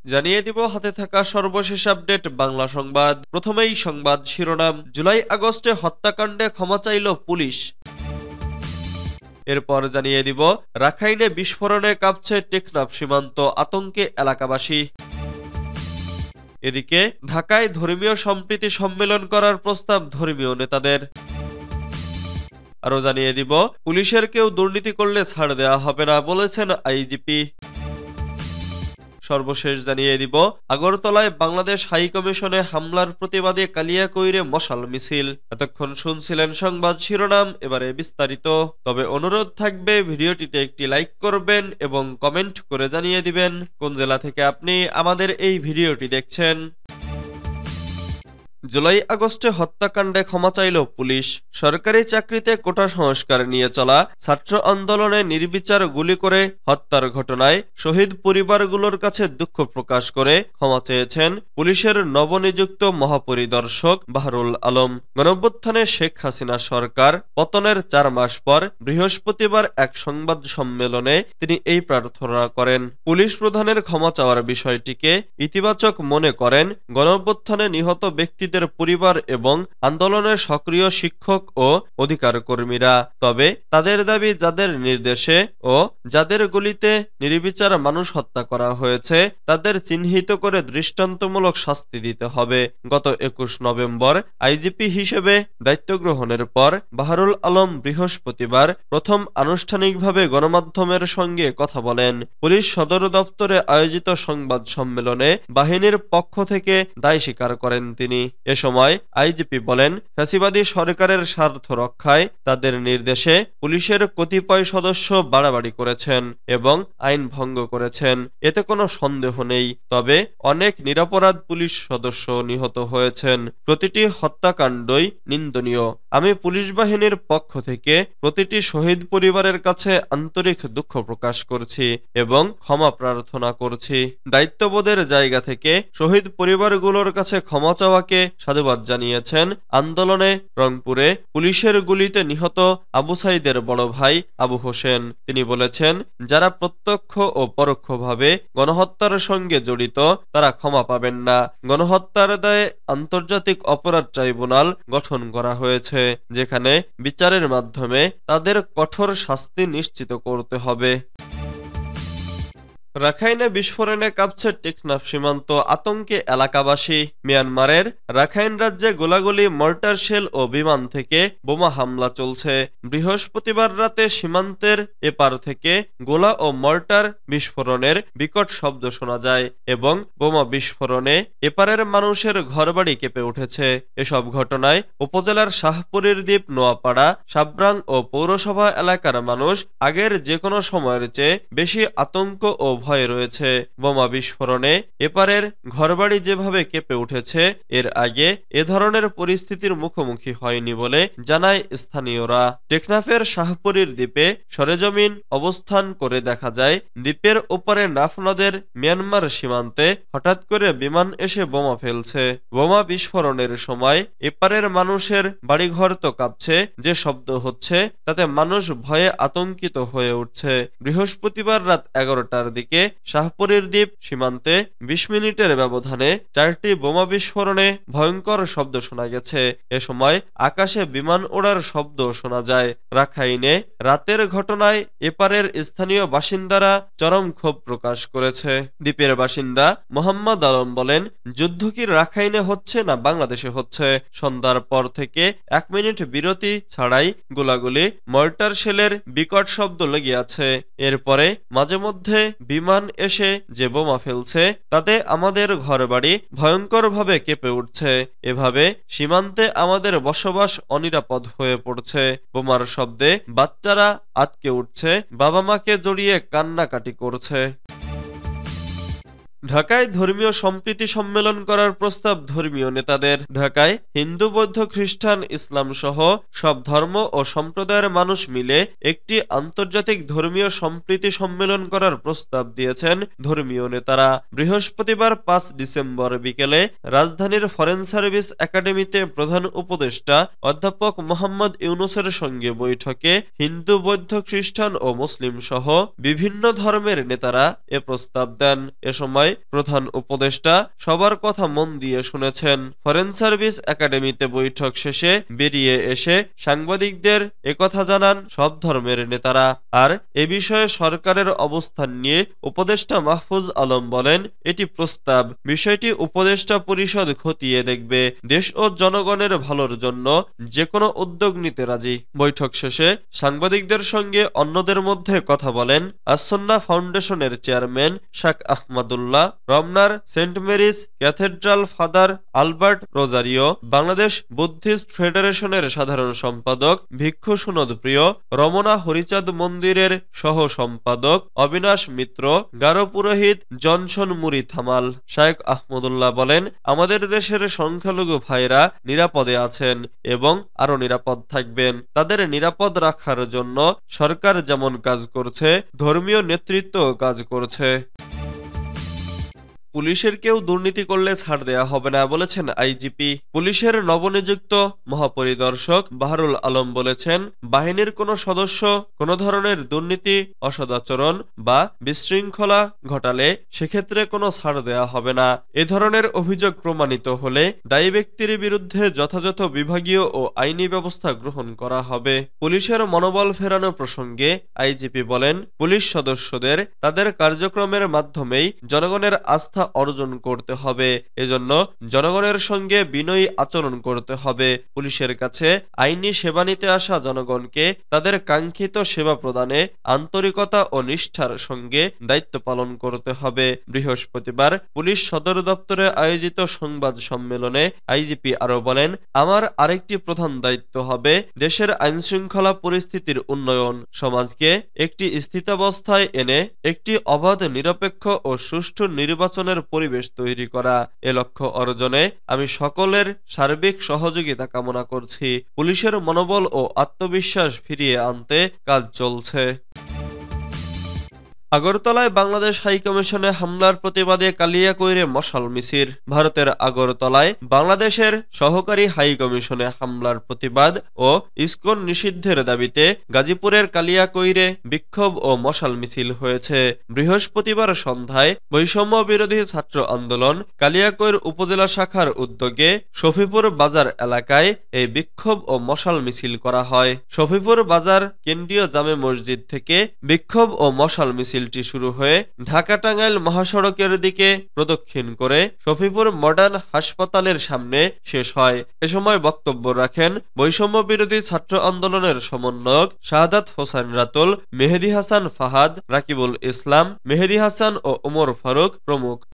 জানিয়ে দিব হাতে থাকা সর্বশেষ আপডেট বাংলা সংবাদ। প্রথমেই সংবাদ শিরোনাম। জুলাই আগস্টে হত্যাকাণ্ডে ক্ষমা চাইল পুলিশ। এরপর জানিয়ে দিব রাখাইনে বিস্ফোরণে কাঁপছে টেকনাফ সীমান্ত, আতঙ্কে এলাকাবাসী। এদিকে ঢাকায় ধর্মীয় সম্প্রীতি সম্মেলন করার প্রস্তাব ধর্মীয় নেতাদের। আরও জানিয়ে দিব পুলিশের কেউ দুর্নীতি করলে ছাড় দেওয়া হবে না বলেছেন আইজিপি। সর্বশেষ জানিয়ে দিব আগরতলায় বাংলাদেশ হাইকমিশনে হামলার প্রতিবাদে কালিয়াকৈরে মশাল মিছিল। এতক্ষণ শুনছিলেন সংবাদ শিরোনাম, এবারে বিস্তারিত। তবে অনুরোধ থাকবে ভিডিওটিতে একটি লাইক করবেন এবং কমেন্ট করে জানিয়ে দিবেন কোন জেলা থেকে আপনি আমাদের এই ভিডিওটি দেখছেন। জুলাই আগস্টে হত্যাকাণ্ডে ক্ষমা চাইল পুলিশ। সরকারি চাকরিতে কোটা সংস্কার নিয়ে চলা ছাত্র আন্দোলনে নির্বিচার গুলি করে হত্যার ঘটনায় শহীদ পরিবারগুলোর কাছে দুঃখ প্রকাশ করে ক্ষমা চেয়েছেন পুলিশের নবনিযুক্ত মহাপরিদর্শক বাহরুল আলম। গণঅভ্যুত্থানে শেখ হাসিনা সরকার পতনের 4 মাস পর বৃহস্পতিবার এক সংবাদ সম্মেলনে তিনি এই প্রার্থনা করেন। পুলিশ প্রধানের ক্ষমা চাওয়ার বিষয়টিকে ইতিবাচক মনে করেন গণঅভ্যুত্থানে নিহত ব্যক্তিদের পরিবার এবং আন্দোলনের সক্রিয় শিক্ষক ও অধিকার কর্মীরা। তবে তাদের দাবি, যাদের নির্দেশে ও যাদের গুলিতে নির্বিচার মানুষ হত্যা করা হয়েছে তাদের চিহ্নিত করে দৃষ্টান্তমূলক শাস্তি দিতে হবে। গত 21 নভেম্বর আইজিপি হিসেবে দায়িত্ব গ্রহণের পর বাহরুল আলম বৃহস্পতিবার প্রথম আনুষ্ঠানিকভাবে গণমাধ্যমের সঙ্গে কথা বলেন। পুলিশ সদর দপ্তরে আয়োজিত সংবাদ সম্মেলনে বাহিনীর পক্ষ থেকে দায় স্বীকার করেন তিনি। এ সময় আইজিপি বলেন, ফ্যাসিবাদী সরকারের স্বার্থ রক্ষায় তাদের নির্দেশে পুলিশের কতিপয় সদস্য বাড়াবাড়ি করেছেন এবং আইন ভঙ্গ করেছেন, এতে কোনো সন্দেহ নেই। তবে অনেক নিরপরাধ পুলিশ সদস্য নিহত হয়েছেন। প্রতিটি হত্যাকাণ্ডই নিন্দনীয়। আমি পুলিশ বাহিনীর পক্ষ থেকে প্রতিটি শহীদ পরিবারের কাছে আন্তরিক দুঃখ প্রকাশ করছি এবং ক্ষমা প্রার্থনা করছি। দায়িত্ববোধের জায়গা থেকে শহীদ পরিবারগুলোর কাছে ক্ষমা চাওয়াকে সাধুবাদ জানিয়েছেন আন্দোলনে রংপুরে পুলিশের গুলিতে নিহত আবু সাইদের বড় ভাই আবু হোসেন। তিনি বলেছেন, যারা প্রত্যক্ষ ও পরোক্ষভাবে গণহত্যার সঙ্গে জড়িত তারা ক্ষমা পাবেন না। গণহত্যার দায়ে আন্তর্জাতিক অপরাধ ট্রাইব্যুনাল গঠন করা হয়েছে, যেখানে বিচারের মাধ্যমে তাদের কঠোর শাস্তি নিশ্চিত করতে হবে। রাখাইনে বিস্ফোরণে কাঁপছে টেকনাফ সীমান্ত, আতঙ্কে এলাকাবাসী। মিয়ানমারের রাখাইন রাজ্যে গোলাগুলি, মর্টার শেল ও বিমান থেকে বোমা হামলা চলছে। বৃহস্পতিবার রাতে সীমান্তের এপার থেকে গোলা ও মর্টার বিস্ফোরণের বিকট শব্দ শোনা যায় এবং বোমা বিস্ফোরণে এপারের মানুষের ঘরবাড়ি কেঁপে উঠেছে। এসব ঘটনায় উপজেলার শাহপুরীর দ্বীপ, নোয়াপাড়া, সাব্রাং ও পৌরসভা এলাকার মানুষ আগের যে কোনো সময়ের চেয়ে বেশি আতঙ্ক ও ভয়ে রয়েছে। বোমা বিস্ফোরণে এপারের ঘরবাড়ি যেভাবে কেঁপে উঠেছে, এর আগে এ ধরনের পরিস্থিতির মুখোমুখি হয়নি বলে জানায় স্থানীয়রা। টেকনাফের শাহপুরীর দ্বীপে সরেজমিন অবস্থান করে দেখা যায়, দ্বীপের ওপারে নাফ নদের মিয়ানমার সীমান্তে হঠাৎ করে বিমান এসে বোমা ফেলছে। বোমা বিস্ফোরণের সময় এপারের মানুষের বাড়িঘর তো কাঁপছে, যে শব্দ হচ্ছে তাতে মানুষ ভয়ে আতঙ্কিত হয়ে উঠছে। বৃহস্পতিবার রাত 11টার দিকে শাহপুরীর দ্বীপ সীমান্তে 20 মিনিটের ব্যবধানে 4টি বোমা বিস্ফোরণে ভয়ঙ্কর শব্দ শোনা গেছে। এ সময় আকাশে বিমান ওড়ার শব্দ শোনা যায়। রাখাইনে রাতের ঘটনায় এপারের স্থানীয় বাসিন্দারা চরম ক্ষোভ প্রকাশ করেছে। দ্বীপের বাসিন্দা মোহাম্মদ আলম বলেন, যুদ্ধ কি রাখাইনে হচ্ছে না বাংলাদেশে হচ্ছে? সন্ধ্যার পর থেকে 1 মিনিট বিরতি ছাড়াই গোলাগুলি, মর্টার শেলের বিকট শব্দ লেগে আছে। এরপরে মাঝে মধ্যে বিমান এসে যে বোমা ফেলছে তাতে আমাদের ঘরবাড়ি ভয়ঙ্করভাবে কেঁপে উঠছে। এভাবে সীমান্তে আমাদের বসবাস অনিরাপদ হয়ে পড়ছে। বোমার শব্দে বাচ্চারা আটকে উঠছে, বাবা মাকে জড়িয়ে কান্নাকাটি করছে। ঢাকায় ধর্মীয় সম্প্রীতি সম্মেলন করার প্রস্তাব ধর্মীয় নেতাদের। ঢাকায় হিন্দু, বৌদ্ধ, খ্রিস্টান, ইসলাম সহ সব ধর্ম ও সম্প্রদায়ের মানুষ মিলে একটি আন্তর্জাতিক ধর্মীয় সম্প্রীতি সম্মেলন করার প্রস্তাব দিয়েছেন ধর্মীয় নেতারা। বৃহস্পতিবার 5 ডিসেম্বর বিকেলে রাজধানীর ফরেন সার্ভিস একাডেমিতে প্রধান উপদেষ্টা অধ্যাপক মোহাম্মদ ইউনূসের সঙ্গে বৈঠকে হিন্দু, বৌদ্ধ, খ্রিস্টান ও মুসলিম সহ বিভিন্ন ধর্মের নেতারা এ প্রস্তাব দেন। এ সময় প্রধান উপদেষ্টা সবার কথা মন দিয়ে শুনেছেন। ফরেন সার্ভিস একাডেমিতে বৈঠক শেষে বেরিয়ে এসে সাংবাদিকদের একথা জানান সব ধর্মের নেতারা। আর এ বিষয়ে সরকারের অবস্থান নিয়ে উপদেষ্টা মাহফুজ আলম বলেন, এটি প্রস্তাব, বিষয়টি উপদেষ্টা পরিষদ খতিয়ে দেখবে। দেশ ও জনগণের ভালোর জন্য যে কোনো উদ্যোগ নিতে রাজি। বৈঠক শেষে সাংবাদিকদের সঙ্গে অন্যদের মধ্যে কথা বলেন আসন্না ফাউন্ডেশনের চেয়ারম্যান শাক আহমদুল্লাহ, রমনার Saint Mary's cathedral father Albert Rozario, Bangladesh Buddhist ফেডারেশনের সাধারণ সম্পাদক ভিক্ষু সুনদ প্রিয়, রমনা হরিচাঁদ মন্দিরের সহ সম্পাদক অবিনাশ মিত্র, গারো পুরোহিত জনসন মুরি থামাল। শায়েখ আহমদুল্লাহ বলেন, আমাদের দেশের সংখ্যালঘু ভাইরা নিরাপদে আছেন এবং আরো নিরাপদ থাকবেন। তাদের নিরাপদ রাখার জন্য সরকার যেমন কাজ করছে, ধর্মীয় নেতৃত্ব কাজ করছে। পুলিশের কেউ দুর্নীতি করলে ছাড় দেয়া হবে না বলেছেন আইজিপি। পুলিশের নবনিযুক্ত মহাপরিদর্শক বাহারুল আলম বলেছেন, বাহিনীর কোনো সদস্য কোনো ধরনের দুর্নীতি, অসদাচরণ বা বিশৃঙ্খলা ঘটালে সেক্ষেত্রে কোনো ছাড় দেয়া হবে না। এ ধরনের অভিযোগ প্রমাণিত হলে দায়ী ব্যক্তির বিরুদ্ধে যথাযথ বিভাগীয় ও আইনি ব্যবস্থা গ্রহণ করা হবে। পুলিশের মনোবল ফেরানো প্রসঙ্গে আইজিপি বলেন, পুলিশ সদস্যদের তাদের কার্যক্রমের মাধ্যমেই জনগণের আস্থা অর্জন করতে হবে। এজন্য জনগণের সঙ্গে বিনয়ী আচরণ করতে হবে। পুলিশের কাছে আইনি সেবা নিতে আসা জনগণকে তাদের কাঙ্ক্ষিত সেবা প্রদানে আন্তরিকতা ও নিষ্ঠার সঙ্গে দায়িত্ব পালন করতে হবে। বৃহস্পতিবার পুলিশ সদর দপ্তরে আয়োজিত সংবাদ সম্মেলনে আইজিপি আরো বলেন, আমার আরেকটি প্রধান দায়িত্ব হবে দেশের আইনশৃঙ্খলা পরিস্থিতির উন্নয়ন, সমাজকে একটি স্থিতাবস্থায় এনে একটি অবাধ, নিরপেক্ষ ও সুষ্ঠু নির্বাচনের পরিবেশ তৈরি করা। এ লক্ষ্য অর্জনে আমি সকলের সার্বিক সহযোগিতা কামনা করছি। পুলিশের মনোবল ও আত্মবিশ্বাস ফিরিয়ে আনতে কাজ চলছে। আগরতলায় বাংলাদেশ হাইকমিশনে হামলার প্রতিবাদে কালিয়াকৈরে মশাল মিছিল। ভারতের আগরতলায় বাংলাদেশের সহকারী হাইকমিশনে হামলার প্রতিবাদ ও ইসকন নিষিদ্ধের দাবিতে গাজীপুরের কালিয়াকৈরে বিক্ষোভ ও মশাল মিছিল হয়েছে। বৃহস্পতিবার সন্ধ্যায় বৈষম্য বিরোধী ছাত্র আন্দোলন কালিয়াকৈর উপজেলা শাখার উদ্যোগে শফিপুর বাজার এলাকায় এই বিক্ষোভ ও মশাল মিছিল করা হয়। শফিপুর বাজার কেন্দ্রীয় জামে মসজিদ থেকে বিক্ষোভ ও মশাল মিছিল শুরু হয়ে ঢাকা-টাঙ্গাইল মহাসড়কের দিকে প্রদক্ষিণ করে শফিপুর মডার্ন হাসপাতালের সামনে শেষ হয়। এ সময় বক্তব্য রাখেন বৈষম্য বিরোধী ছাত্র আন্দোলনের সমন্বয়ক শাহাদাত হোসেন রাতুল, মেহেদী হাসান ফাহাদ, রাকিবুল ইসলাম, মেহেদী হাসান ও ওমর ফারুক প্রমুখ।